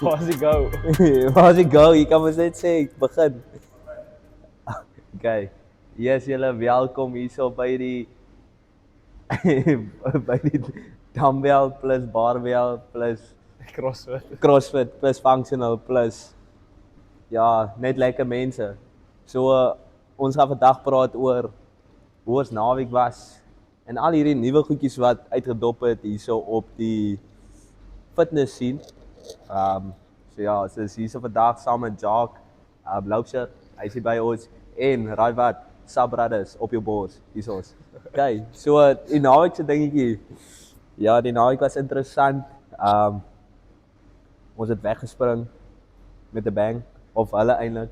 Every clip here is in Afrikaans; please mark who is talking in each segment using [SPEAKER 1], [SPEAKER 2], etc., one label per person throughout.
[SPEAKER 1] Waar is die go?
[SPEAKER 2] Waar is die go? Jy kan mos net sê ek begin. Okay. Yes, julle welkom hierso by die by die dumbbell plus barbell plus CrossFit plus functional plus ja, net lekker mense. So ons gaan vandag praat oor hoe ons naweek was en al hierdie nuwe goedjies wat uitgedop het hierso op die fitness scene. So ja, so is hierso vandag saam met Jacques, Loupsher, hy is hier by ons en raai wat, Sabrothers op jou bors, hier's ons. Okay, so die naweek se dingetjie. Ja, die naweek was interessant. Ons het weggespring met 'n bang of hulle eintlik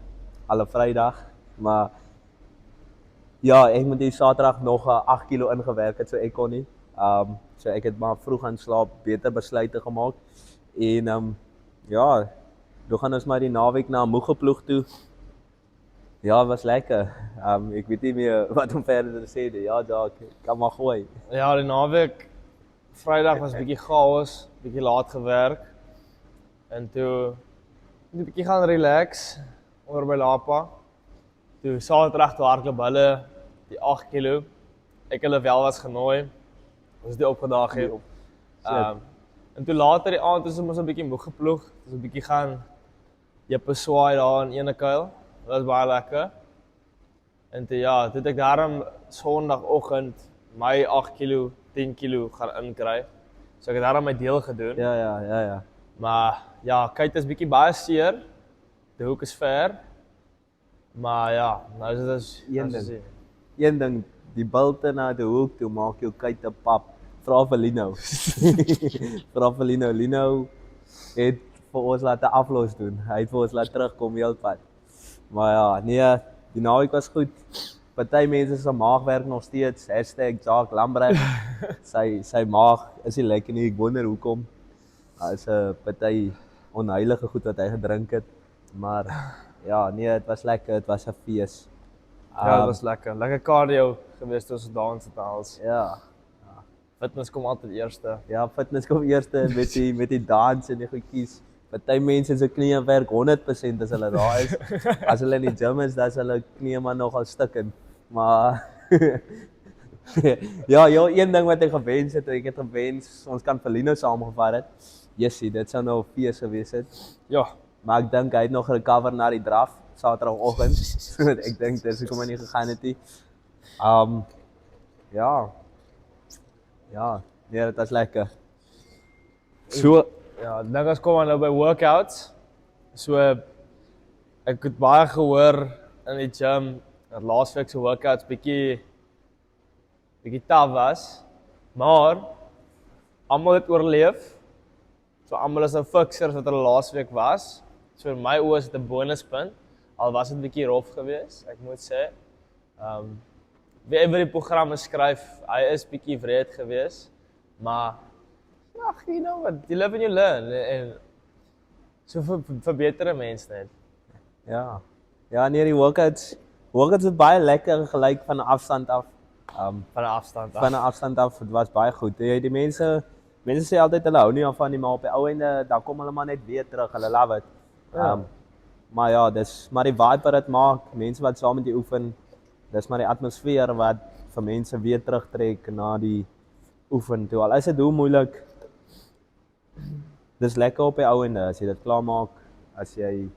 [SPEAKER 2] alle Vrydag, maar ja, ek moet die Saterdag nog 8 kilo ingewerk het, so ek kon nie. So ek het maar vroeg gaan slaap, beter besluite gemaak. En ja, toe gaan ons maar die naweek na Moegeploeg toe. Ja, was lekker. Ek weet nie meer wat om verder te sê nie. Ja, Jacques, kan maar gooi.
[SPEAKER 1] Ja, die naweek Vrydag was bietjie chaos, bietjie laat gewerk. En toe 'n bietjie gaan relax onder by Lapa. Toe Saterdag toe hardloop hulle die 8 kilo. Ek hulle wel was genooi. Ons het die opgedaag het. En toe later die aand is ons 'n bietjie Moegeploeg. Ons 'n bietjie gaan jippe swaai daar in Enekhuil. Dat was baie lekker. En toe ja, toe het ek daarom Sondagoggend my 8 kilo, 10 kilo gaan inkry. So ek het daarom my deel gedoen.
[SPEAKER 2] Ja.
[SPEAKER 1] Maar ja, kyk, is bietjie baie seer. Die hoek is ver. Maar ja, nou is dit
[SPEAKER 2] Een ding, die bulte na die hoek toe maak jou kuite pap. Vra vir Lino. Vra vir Lino. Lino het vir ons laat 'n aflos doen. Hy het vir ons laat terugkom heelpad. Maar ja, nee, die naweek was goed. Party mense se maag werk nog steeds. #Jacques Lambrecht. sy maag is nie lekker nie. Ek wonder hoekom. Is 'n party onheilige goed wat hy gedrink het. Maar ja, nee, dit was lekker. Dit was 'n fees.
[SPEAKER 1] Ja, dit was lekker. Lekker cardio geweest toe ons dans het als.
[SPEAKER 2] Ja.
[SPEAKER 1] Fitness kom altyd eerste.
[SPEAKER 2] Ja, fitness kom eerste met die dans en die goedjies. Party mense se knieë werk 100% as hulle daar is. As hulle in die gym is, dan is hulle knieë maar nogal stukkend. Maar ja, een ding wat ek gewens het, ek het gewens ons kan vir Lino saamgevat het. Jessie, dit sou nou 'n fees gewees het.
[SPEAKER 1] Ja,
[SPEAKER 2] Maar ek dink hy het nog recover na die draf Saterdagoggend. Ek dink dis hoekom hy nie gegaan het nie. Ja, nee, dit was lekker. So
[SPEAKER 1] ja, dink ons kom nou by workouts. So ek het baie gehoor in die gym dat laasweek se workouts bietjie taaf was. Maar almal het oorleef. So almal is nou fixers wat hulle laasweek was. So in my oë is dit 'n bonuspunt. Al was dit bietjie rof geweest, ek moet sê. Wie ever die programme skryf, hy is bietjie wreed geweest, maar ag, you know what, you live and you learn en so verbeter 'n mens net.
[SPEAKER 2] ja. Ja, nee, die workouts het baie lekker gelyk van 'n afstand af.
[SPEAKER 1] Van 'n afstand af.
[SPEAKER 2] Van 'n afstand af, dit was baie goed. Die mense sê altyd hulle hou nie daarvan nie, maar op die ou einde dan kom hulle maar net weer terug. Hulle love it. Maar ja, dis maar die vibe wat dit maak, mense wat saam met jou oefen. Dis maar die atmosfeer wat vir mense weer terugtrek na die oefen toe. Al is dit hoe moeilik. Dis lekker op die ou einde as jy dit klaar maak. As jy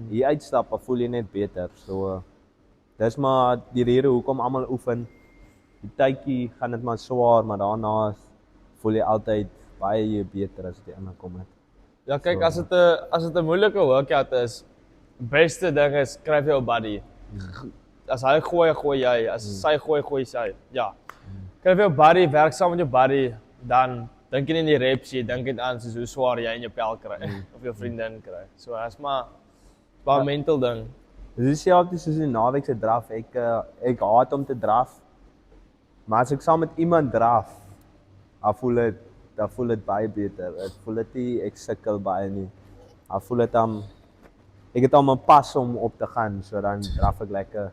[SPEAKER 2] hier uitstap, dan voel jy net beter. So dis maar die rede hoekom almal oefen. Die tydjie gaan dit maar swaar, maar daarna voel jy altyd baie beter as jy inkom het.
[SPEAKER 1] Ja, kyk, as dit 'n moeilike workout is, beste ding is skryf jou buddy. As hy gooi jy, as sy gooi sy. Ja. Skryf jou buddy, werk saam met jou buddy, dan dink jy nie in die reps jy, dink dit aan soos hoe swaar jy in jou pel kry of jou vriendin kry. So as maar baie mental ding.
[SPEAKER 2] Dis selfs soos die naweek se draf. Ek haat om te draf. Maar as ek saam met iemand draf, dan voel dit baie beter. Ek voel dit nie ek sukkel baie nie. Dan voel dit ek het al my pas om op te gaan, so dan draf ek lekker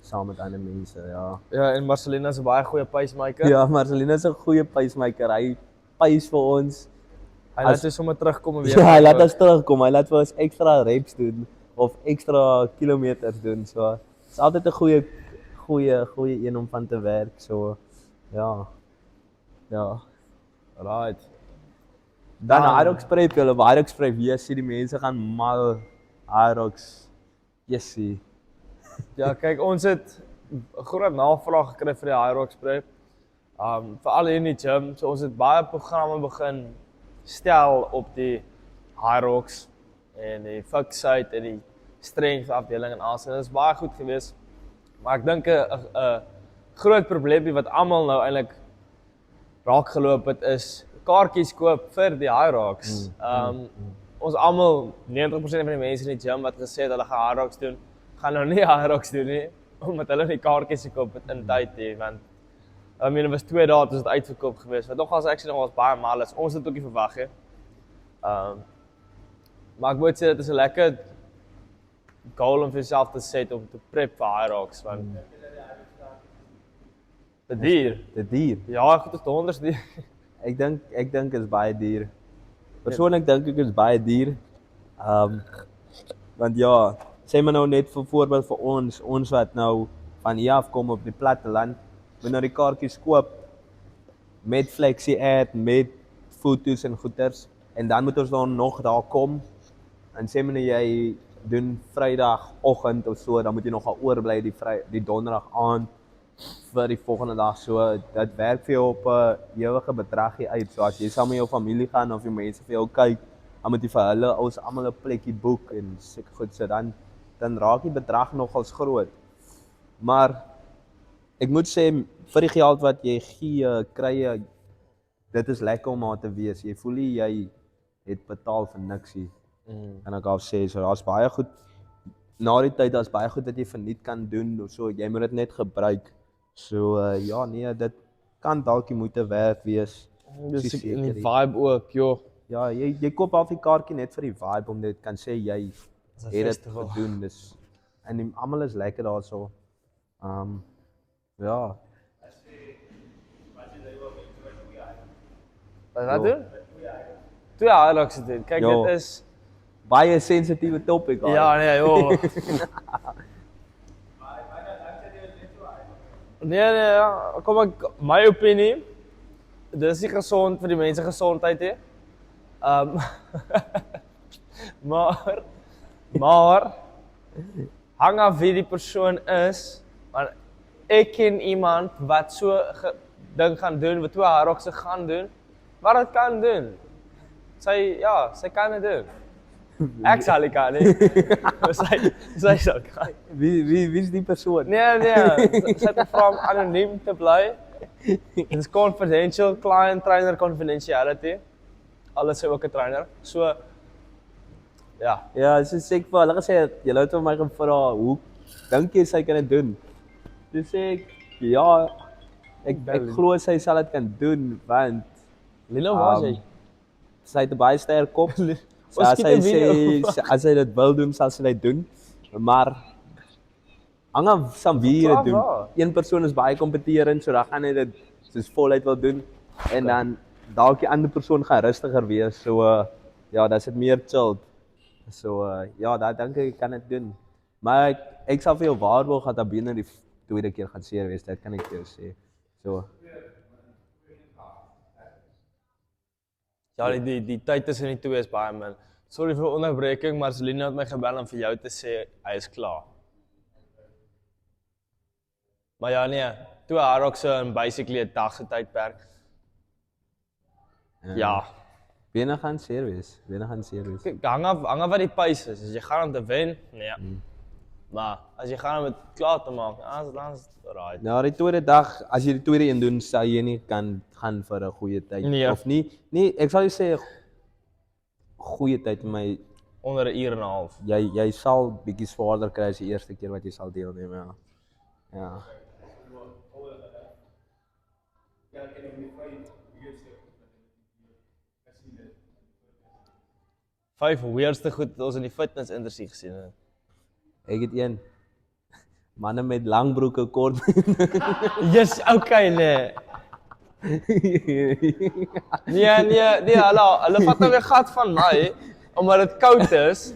[SPEAKER 2] saam met ander mense, ja.
[SPEAKER 1] Ja, en Marcelina is 'n baie goeie pacemaker.
[SPEAKER 2] Ja, Marcelina is 'n goeie pacemaker. Hy pace vir ons.
[SPEAKER 1] Hy laat ons sommer terugkom en weer.
[SPEAKER 2] Ja, hy laat ons terugkom. Hy laat vir ons ekstra reps doen of ekstra kilometers doen. So is altyd 'n goeie een om van te werk. So ja. Ja.
[SPEAKER 1] Right.
[SPEAKER 2] Dan Aerox prep, hulle Aerox prep, jy sien die mense gaan mal Aerox. Jessie.
[SPEAKER 1] Ja, kyk, ons het 'n groot navraag gekry vir die Hyrox prep. Veral hier in die gym. So ons het baie programme begin stel op die Hyrox en die Fixate en die strength afdeling en alles. En dit is baie goed geweest. Maar ek dink 'n groot probleempie wat almal nou eintlik raak geloop het is kaartjies koop vir die Hyrox. Ons almal 90% van die mense in die gym wat gesê het hulle gaan Hyrox doen, gaan nou nie Hyrox doen nie omdat hulle nie kaartjies gekoop het in tyd nie, want dit was 2 dae toe dit uitverkoop geweest. Wat nogals actually nog was baie mal is. Ons het ook nie verwag nie. Maar ek moet sê dit is 'n lekker goal om vir jouself te set om te prep vir Hyrox, want dit duur.
[SPEAKER 2] Dit duur.
[SPEAKER 1] Ja, goed is honderd duur.
[SPEAKER 2] Ek dink is baie duur. Persoonlik dink ek is baie duur. Want ja, sê maar nou net vir voorbeeld vir ons wat nou van hier af kom op die platteland, moet nou die kaartjies koop met flexie ad, met foto's en goeders en dan moet ons dan nog daar kom en sê maar jy doen Vrydagoggend of so, dan moet jy nog gaan oorbly die Donderdag aand vir die volgende dag. So dit werk vir jou op 'n ewige bedragie uit. So as jy saam met jou familie gaan of jy mense vir jou kyk, dan moet jy vir hulle ons almal 'n plekkie boek en seker goed so dan raak die bedrag nogals groot. Maar ek moet sê vir die geld wat jy gee, kry jy dit is lekker om daar te wees. Jy voel nie jy het betaal vir niks nie. En ek gaan sê so daar's baie goed na die tyd daar's baie goed wat jy verniet kan doen of so. Jy moet dit net gebruik. So ja nee, dit kan dalk die moeite werd wees.
[SPEAKER 1] Dis in die vibe ook, joh.
[SPEAKER 2] Ja, jy koop al die kaartjie net vir die vibe om dit kan sê jy het dit gedoen. Dis en almal is lekker daarso. Ja.
[SPEAKER 1] Wat doen? 2 Hyrox doen. Kyk, dit is
[SPEAKER 2] baie sensitiewe topic.
[SPEAKER 1] Ja, nee, joh. Nee, ja. Kom ek my opinie. Dis nie gesond vir die mense gesondheid nie. Maar hang af wie die persoon is. Want ek ken iemand wat so ding gaan doen, wat 2 Hyrox gaan doen, wat dit kan doen. Sy kan dit doen. Ek sal nie kan nie. Sy sal kan.
[SPEAKER 2] Wie is die persoon?
[SPEAKER 1] Nee. Sy het gevra om anoniem te bly. Dit is confidential, client trainer confidentiality. Alles sê ook 'n trainer. So ja.
[SPEAKER 2] Ja, so sê ek vir hulle gesê jy het my gevra hoe dink jy sy kan dit doen? Dis sê ek ja, ek glo sy sal dit kan doen want
[SPEAKER 1] Lilo was hy.
[SPEAKER 2] Sy het 'n baie sterk kop. So as sy dit wil doen, sal sy dit doen. Maar hang af van wie dit doen. Een persoon is baie kompeterend, so dan gaan hy dit soos voluit wil doen en dan dalk die ander persoon gaan rustiger wees. So ja, dis dit meer chill. So ja, daai dink ek kan dit doen. Maar ek sal vir jou waarborg dat binne die tweede keer gaan seer wees, dit kan ek vir jou sê. So
[SPEAKER 1] ja, die tyd tussen die twee is baie min. Sorry vir onderbreking, maar Selina het my gebel om vir jou te sê hy is klaar. Maar ja nee, 2 Hyrox in basically 'n dag se tydperk. Ja.
[SPEAKER 2] Binne gaan seer wees.
[SPEAKER 1] Kyk, hang af wat die pace is. As jy gaan om te wen, nee. Maar as jy gaan om dit klaar te maak, dan is dit right.
[SPEAKER 2] Nou die tweede dag, as jy die tweede een doen, sal jy nie kan gaan vir 'n goeie tyd of nie. Nee, ek sal jou sê goeie tyd met my
[SPEAKER 1] onder 'n uur en 'n half.
[SPEAKER 2] Jy sal bietjie swaarder kry as die eerste keer wat jy sal deelneem, ja. Ja.
[SPEAKER 1] 5 weirdste goed wat ons in die fitness industrie gesien het.
[SPEAKER 2] Ek het een manne met lang broeke kort.
[SPEAKER 1] Yes, okay nee. Nee, hulle vat nou weer gat van my omdat dit koud is.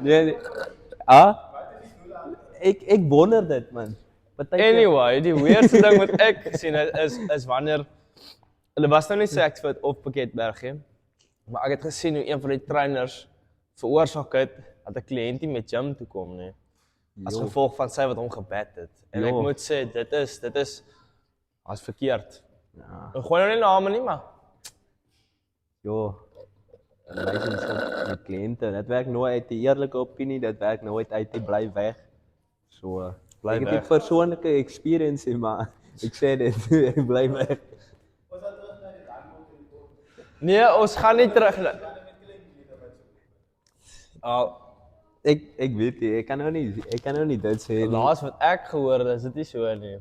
[SPEAKER 2] Nee. Ah? Ek wonder dit man.
[SPEAKER 1] Anyway, die weirdste ding wat ek gesien het is wanneer hulle was nou nie Saxford of Piketberg nie, maar ek het gesien hoe een van die trainers veroorsaak het dat 'n kliënt nie met gym toe kom nie. As gevolg van sy wat hom gebed het. En ek moet sê dit is as verkeerd.
[SPEAKER 2] Ja.
[SPEAKER 1] Ek gooi nou nie name nie, maar
[SPEAKER 2] Relationship met kliënte, dit werk nooit uit die eerlike opinie, dit werk nooit uit die bly weg. So,
[SPEAKER 1] Bly
[SPEAKER 2] ek het
[SPEAKER 1] weg.
[SPEAKER 2] nie persoonlike experience nie, maar ek sê dit, ek bly weg.
[SPEAKER 1] nee, ons gaan nie terug.
[SPEAKER 2] Ek weet nie, ek kan nou nie dit sê nie.
[SPEAKER 1] Laas wat ek gehoor het, is dit nie so nie.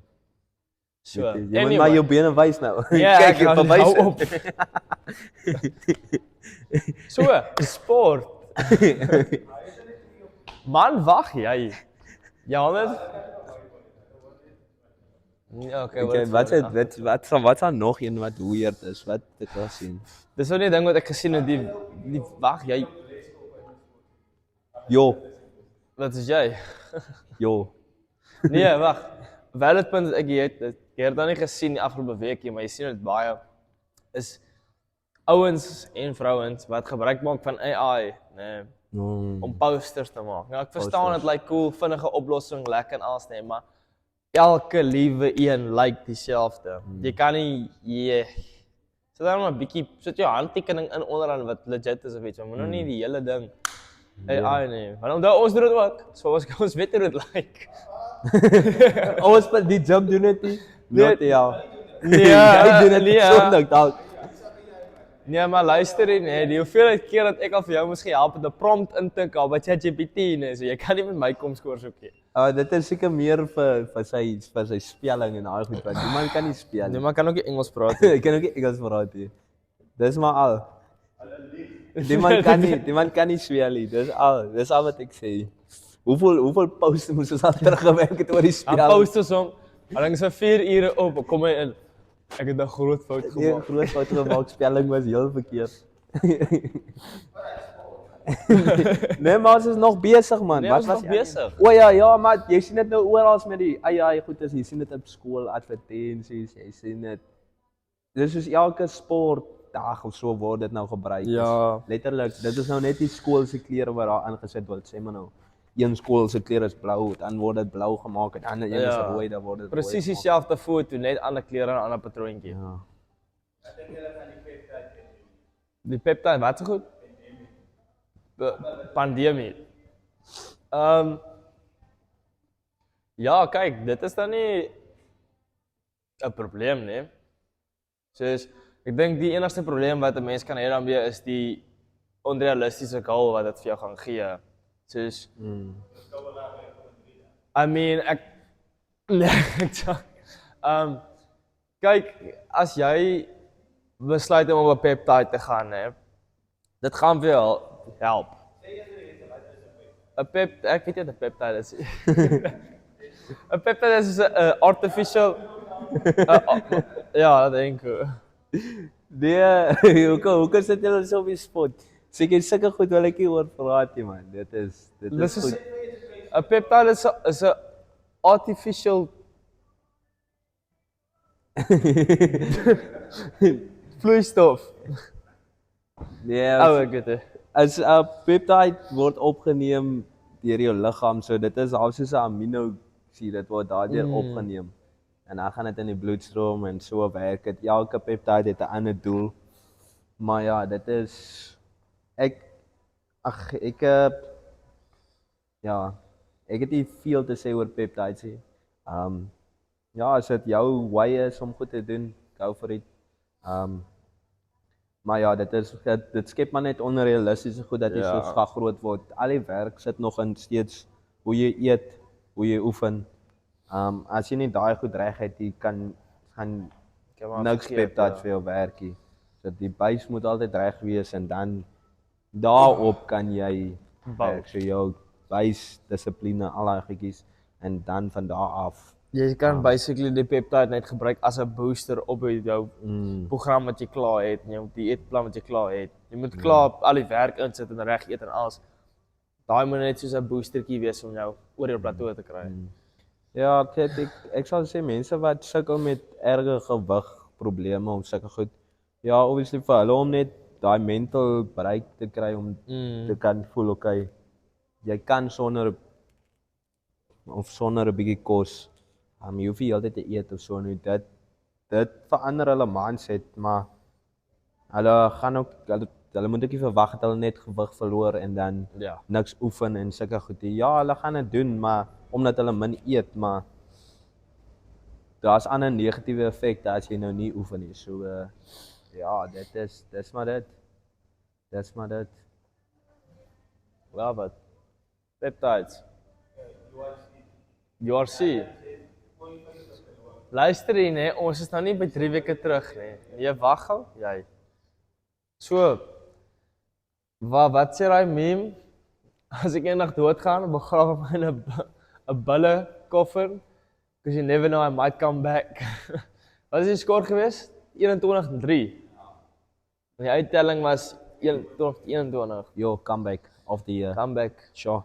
[SPEAKER 1] So,
[SPEAKER 2] Jy moet maar jou bene wys nou.
[SPEAKER 1] Ja,
[SPEAKER 2] Kyk,
[SPEAKER 1] ek
[SPEAKER 2] jy
[SPEAKER 1] hou
[SPEAKER 2] bewys
[SPEAKER 1] op. So, sport. Man, wag jy. Johannes? Ja, okay,
[SPEAKER 2] Wat is nog een wat weird is, wat ek wil sien?
[SPEAKER 1] Dis nou nie 'n ding wat ek gesien het, die wag jy.
[SPEAKER 2] Jo,
[SPEAKER 1] Wat is jy? Nee, wag. Valid punt ek het dan nie gesien die afgelope week nie, maar jy sien dit baie is ouens en vrouens wat gebruik maak van AI, nee, om posters te maak. Nou ek verstaan dit lyk cool, vinnige oplossing, lekker en alles nee, maar elke liewe een lyk dieselfde. Jy kan nie sit dan maar 'n bietjie sit jou handtekening in onderaan wat legit is of iets, maar moet nou nie die hele ding AI nee. Want onthou ons doen dit ook. So ons weet hoe dit lyk.
[SPEAKER 2] ons by die gym doen dit nie. Nee, ja.
[SPEAKER 1] Nee,
[SPEAKER 2] Jy doen dit
[SPEAKER 1] nee.
[SPEAKER 2] persoonlik dalk.
[SPEAKER 1] Nee, maar luister nie, die hoeveelheid keer dat ek al vir jou moes help met 'n prompt intik op by ChatGPT nee, so jy kan nie met my kom skoor soek nie.
[SPEAKER 2] Dit is seker meer vir sy spelling en daai goed want die man kan nie speel
[SPEAKER 1] Nee,
[SPEAKER 2] nie.
[SPEAKER 1] maar kan ook nie Engels praat nie.
[SPEAKER 2] Ek kan ook nie Engels praat nie. Dis maar al. Die man kan nie speel nie. Dis al wat ek sê. Hoeveel posts moes ons al teruggewerk het oor die spel?
[SPEAKER 1] Dan post ons hom. Al langs vir 4 ure op, kom hy in. Ek het 'n groot fout
[SPEAKER 2] Nee,
[SPEAKER 1] gemaak.
[SPEAKER 2] groot fout gemaak, spelling was heel verkeerd. Nee, maar ons is nog besig man.
[SPEAKER 1] Nee, ons is nog besig.
[SPEAKER 2] O ja, maar jy sien dit nou oral met die AI goedes, jy sien dit op skool advertensies, jy sien dit. Dis soos elke sportdag of so word dit nou gebruik.
[SPEAKER 1] Ja.
[SPEAKER 2] Letterlik, dit is nou net die skool se klere wat daar aangesit word, sê maar nou. Een skool se klere is blou, dan word dit blou gemaak en ander een is rooi, dan word dit rooi.
[SPEAKER 1] Presies dieselfde foto, net ander klere en 'n ander patroontjie.
[SPEAKER 2] Ja.
[SPEAKER 1] Die peptide, wat so goed? Pandemie. Ja, kyk, dit is dan nie 'n probleem nie. Soos ek dink die enigste probleem wat 'n mens kan hê daarmee is die onrealistiese goal wat dit vir jou gaan gee. Soos I mean, kyk, as jy besluit om op 'n peptide te gaan, hè, dit gaan vir jou help. 'n ek weet nie wat 'n peptide is. 'n peptide is 'n artificial ja, dat dink ek.
[SPEAKER 2] Nee, hoe sit julle so op die spot? Seker sulke goed wil ek nie oor praat nie man. Dit is goed.
[SPEAKER 1] 'n peptide is 'n artificial vloeistof.
[SPEAKER 2] Nee,
[SPEAKER 1] Ek weet dit.
[SPEAKER 2] as 'n peptide word opgeneem deur jou liggaam, so dit is half soos 'n aminoacid, dit word daardeur opgeneem. En dan gaan dit in die bloedstroom en so werk dit. Elke peptide het 'n ander doel. Maar ja, dit is ek het nie veel te sê oor peptides nie. Ja, as dit jou way is om goed te doen, go for it. Maar ja, dit skep maar net onrealistiese goed dat jy so graag groot word. Al die werk sit nog in steeds hoe jy eet, hoe jy oefen. As jy nie daai goed reg het, jy gaan niks peptides vir jou werk nie. So die base moet altyd reg wees en dan daarop kan jy werk. So jou base, dissipline, al daai goedjies en dan van daar af
[SPEAKER 1] Jy kan basically die peptide net gebruik as 'n booster op jou program wat jy klaar het, en jou dieetplan wat jy klaar het. Jy moet klaar al die werk insit en reg eet en alles. Daai moet net soos 'n boostertjie wees om jou oor jou plateau te kry.
[SPEAKER 2] Ja, ek sal sê mense wat sukkel met erge gewigprobleme of sulke goed. Ja, obviously vir hulle om net daai mental break te kry om te kan voel okay. Jy kan sonder 'n bietjie kos. Jy hoef nie heeltyd te eet of so nie. Dit verander hulle mindset, maar hulle gaan ook hulle moet ook nie verwag dat hulle net gewig verloor en dan niks oefen en sulke goed. Ja, hulle gaan dit doen, maar omdat hulle min eet, maar daar's ander negatiewe effekte as jy nou nie oefen nie. So ja, dis maar dit. Dis maar dit.
[SPEAKER 1] Love it. Peptides. URC. Luister hier, nee, ons is nou nie by 3 weke terug nie. Nee, wag gou, jy. So, wat sê daai meme? As ek eendag doodgaan, begrawe my in 'n bulle koffer, because you never know I might come back. Wat is die skoor gewees? 21-3. Die uittelling was 21.
[SPEAKER 2] Yo, comeback of the year.
[SPEAKER 1] Comeback.
[SPEAKER 2] Sure.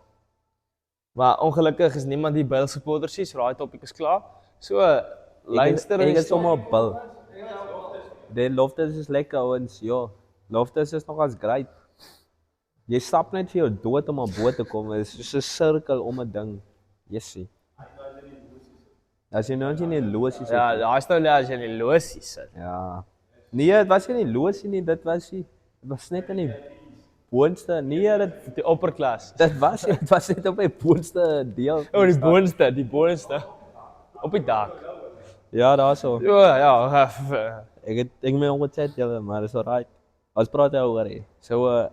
[SPEAKER 1] Maar ongelukkig is niemand die Bulls supporters nie, so daai topik is klaar. So, Leinster
[SPEAKER 2] is sommer Bull. Die Loftus is lekker ouens, ja. Loftus is nog as great. Jy stap net vir jou dood om op bo te kom, dit is soos 'n sirkel om 'n ding. Jessie. As jy nou nie losie sit.
[SPEAKER 1] Ja, daai stou net as jy nie losie sit.
[SPEAKER 2] Ja. Nee, dit was nie losie nie, dit was net in die boonste, nee,
[SPEAKER 1] die opperklas.
[SPEAKER 2] Dit was net op die boonste deel.
[SPEAKER 1] Die boonste. Op die dak.
[SPEAKER 2] Ja, daarso.
[SPEAKER 1] Ja.
[SPEAKER 2] Ek moet ongechat julle, maar dis alright. Ons praat daaroor hè. So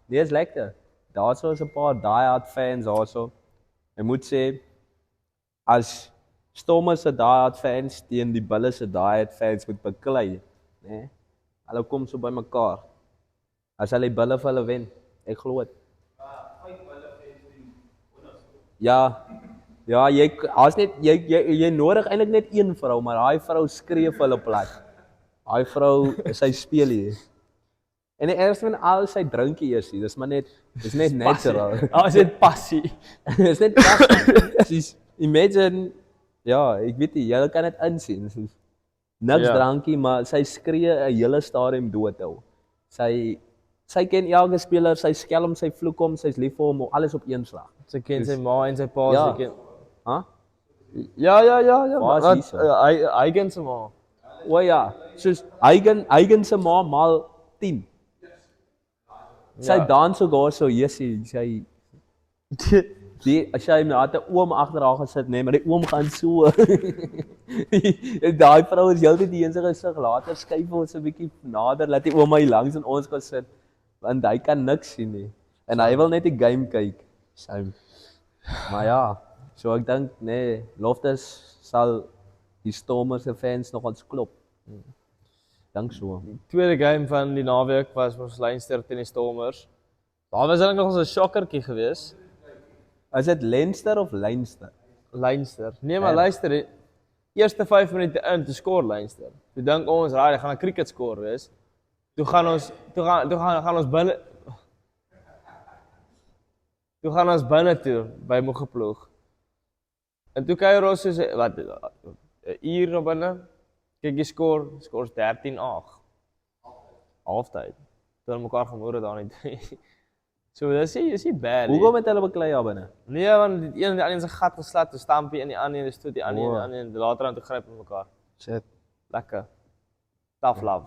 [SPEAKER 2] nee, is lekker. Daarso is 'n paar diehard fans daarso. Ek moet sê as Stormers se diehard fans teen die Bulls se diehard fans moet beklei, né? Hulle kom so by mekaar. As hulle Bulls vir hulle wen, ek glo dit. Ja, jy nodig eintlik net een vrou, maar daai vrou skree vir hulle plat. Daai vrou, sy speel hier. En die ergste van al sy drinkie eers, dis net natural.
[SPEAKER 1] Is dit passie?
[SPEAKER 2] Dis net passie. Imagine, ja, ek weet nie, jy kan dit insien. Niks drankie, maar sy skree 'n hele stadium dood hou. Sy ken elke speler, sy skelm, sy vloek hom, sy's lief vir hom, alles op een slag.
[SPEAKER 1] Sy ken sy ma en sy pa,
[SPEAKER 2] sy
[SPEAKER 1] ken.
[SPEAKER 2] Huh?
[SPEAKER 1] Ja. Hy ken sy ma.
[SPEAKER 2] O ja, soos hy ken sy ma maal 10. Sy dans ook daar so, jessie, as jy met 'n oom agter haar gesit, nee, maar die oom gaan so. Daai vrou is heeltyd die een se gesig, later skuif ons 'n bietjie nader, laat die ouma hier langs in ons gaan sit, want hy kan niks sien nie. En hy wil net die game kyk. Maar ja, so ek dink, nee, Loftus sal die Stormers se fans nog ons klop. Dink so.
[SPEAKER 1] Die tweede game van die naweek was ons Leinster teen die Stormers. Daar was eintlik nog 'n shokkertjie geweest.
[SPEAKER 2] Is dit Leinster of Leinster?
[SPEAKER 1] Leinster. Nee, maar luister, die eerste 5 minute in te skoor Leinster. Toe dink ons, raai, gaan 'n cricket score wees. Toe gaan ons binne toe by Mogeploeg. En toe kyk ons soos wat 'n uur na binne. Kyk die skors 13-8. Halftyd. Toe hulle mekaar gemoor daar net. So dis nie bad.
[SPEAKER 2] Hoekom het hulle beklei daar binne?
[SPEAKER 1] Nee, want die een se gat geslat, toe stampie in die ander en stoot die ander en later aan toe gryp met mekaar.
[SPEAKER 2] Shit.
[SPEAKER 1] Lekker. Tough love.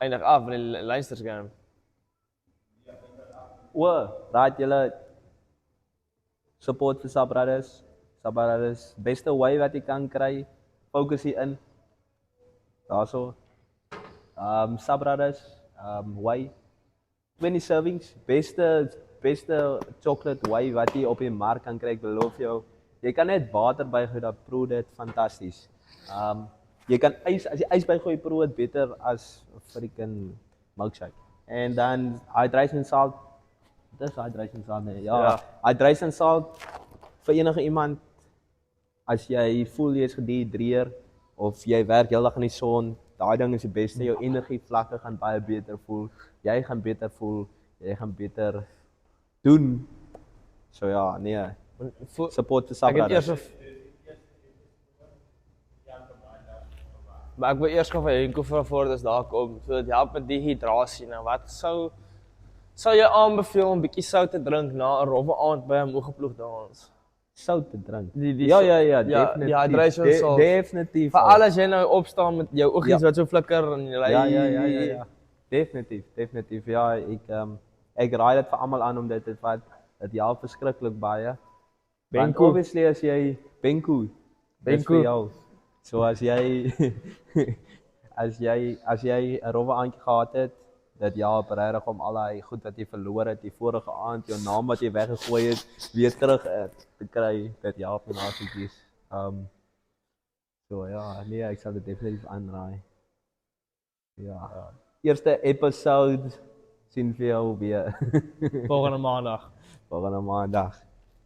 [SPEAKER 1] Eindig af van die Leinster game.
[SPEAKER 2] Raad julle support vir Sabaradas, beste way wat jy kan kry, fokus hier in. Daarso. Sabaradas, way. 20 servings, beste chocolate way wat jy op die mark kan kry, ek beloof jou. Jy kan net water bygooi, dat proe dit fantasties. Jy kan ys, as jy ys bygooi, proe dit beter as 'n freaking milkshake. En dan hydration salt. Dis hydration salt nee. Ja. Hydration salt vir enige iemand as jy voel jy is gedehidreer of jy werk heeldag in die son, daai ding is die beste. Jou energievlakke gaan baie beter voel. Jy gaan beter voel, jy gaan beter doen. So ja, nee, support vir
[SPEAKER 1] Ek het eers
[SPEAKER 2] Sabra.
[SPEAKER 1] maar ek wil eers gou vir Henko vra voor dit daar kom. So dit help met dehydrasie. Nou wat sou jy aanbeveel om bietjie sout te drink na 'n rowwe aand by 'n moegeploeg dans?
[SPEAKER 2] Sout te drink.
[SPEAKER 1] Die
[SPEAKER 2] Ja,
[SPEAKER 1] die hydration salt.
[SPEAKER 2] definitief.
[SPEAKER 1] Veral as jy nou opstaan met jou oogies
[SPEAKER 2] Ja.
[SPEAKER 1] wat so flikker en jy
[SPEAKER 2] Ja. Definitief. Ja, ek raai dit vir almal aan om dit te vat. Dit help verskriklik baie. Want
[SPEAKER 1] Benko.
[SPEAKER 2] obviously as jy Benko vir jou. So as jy as jy 'n rowwe aandjie gehad het, dit help regtig om al daai goed wat jy verloor het die vorige aand, jou naam wat jy weggegooi het, weer terug te kry. Dit help met naasietjies. So ja, nee, ek sal dit definitief aanraai. Ja. Eerste episode sien vir jou weer
[SPEAKER 1] Volgende maandag.
[SPEAKER 2] volgende maandag.